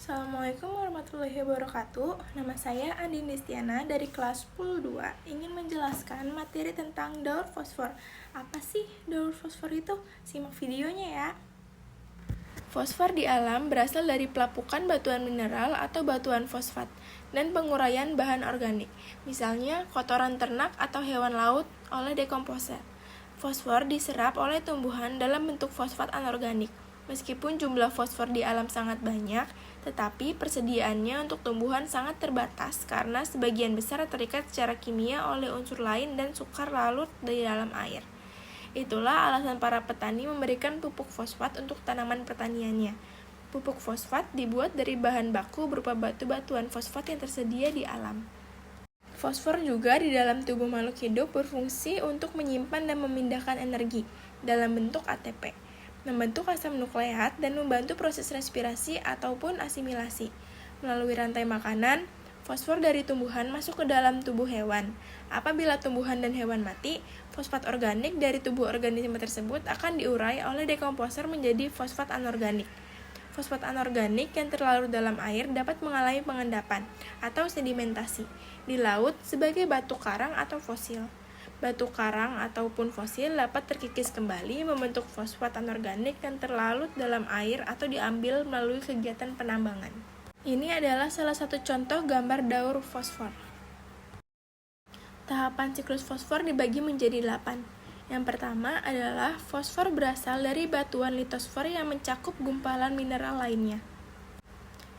Assalamualaikum warahmatullahi wabarakatuh. Nama saya Andin Destiana dari kelas 10-2. Ingin menjelaskan materi tentang daur fosfor. Apa sih daur fosfor itu? Simak videonya ya. Fosfor di alam berasal dari pelapukan batuan mineral atau batuan fosfat dan penguraian bahan organik, misalnya kotoran ternak atau hewan laut oleh dekomposer. Fosfor diserap oleh tumbuhan dalam bentuk fosfat anorganik. Meskipun jumlah fosfor di alam sangat banyak, tetapi persediaannya untuk tumbuhan sangat terbatas karena sebagian besar terikat secara kimia oleh unsur lain dan sukar larut di dalam air. Itulah alasan para petani memberikan pupuk fosfat untuk tanaman pertaniannya. Pupuk fosfat dibuat dari bahan baku berupa batu-batuan fosfat yang tersedia di alam. Fosfor juga di dalam tubuh makhluk hidup berfungsi untuk menyimpan dan memindahkan energi dalam bentuk ATP, membentuk asam nukleat, dan membantu proses respirasi ataupun asimilasi. Melalui rantai makanan, fosfor dari tumbuhan masuk ke dalam tubuh hewan. Apabila tumbuhan dan hewan mati, fosfat organik dari tubuh organisme tersebut akan diurai oleh dekomposer menjadi fosfat anorganik. Fosfat anorganik yang terlarut dalam air dapat mengalami pengendapan atau sedimentasi di laut sebagai batu karang atau fosil. Batu karang ataupun fosil dapat terkikis kembali membentuk fosfat anorganik yang terlarut dalam air atau diambil melalui kegiatan penambangan. Ini adalah salah satu contoh gambar daur fosfor. Tahapan siklus fosfor dibagi menjadi 8. Yang pertama adalah fosfor berasal dari batuan litosfer yang mencakup gumpalan mineral lainnya.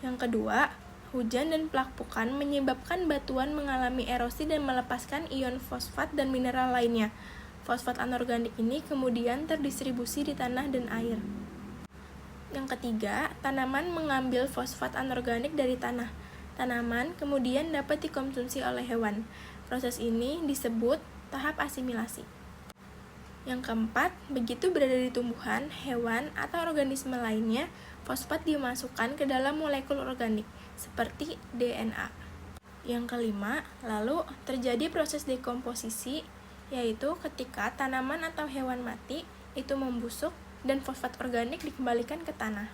Yang kedua, hujan dan pelapukan menyebabkan batuan mengalami erosi dan melepaskan ion fosfat dan mineral lainnya. Fosfat anorganik ini kemudian terdistribusi di tanah dan air. Yang ketiga, tanaman mengambil fosfat anorganik dari tanah. Tanaman kemudian dapat dikonsumsi oleh hewan. Proses ini disebut tahap asimilasi. Yang keempat, begitu berada di tumbuhan, hewan, atau organisme lainnya, fosfat dimasukkan ke dalam molekul organik, seperti DNA. Yang kelima, lalu terjadi proses dekomposisi, yaitu ketika tanaman atau hewan mati, itu membusuk, dan fosfat organik dikembalikan ke tanah.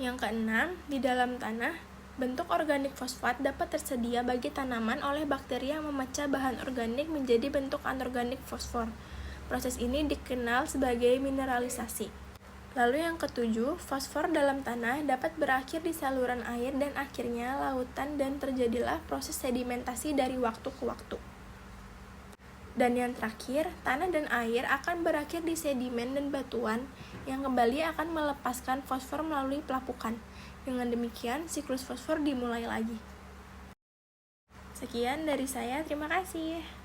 Yang keenam, di dalam tanah, bentuk organik fosfat dapat tersedia bagi tanaman oleh bakteri yang memecah bahan organik menjadi bentuk anorganik fosfor. Proses ini dikenal sebagai mineralisasi. Lalu yang ketujuh, fosfor dalam tanah dapat berakhir di saluran air dan akhirnya lautan dan terjadilah proses sedimentasi dari waktu ke waktu. Dan yang terakhir, tanah dan air akan berakhir di sedimen dan batuan yang kembali akan melepaskan fosfor melalui pelapukan. Dengan demikian, siklus fosfor dimulai lagi. Sekian dari saya, terima kasih.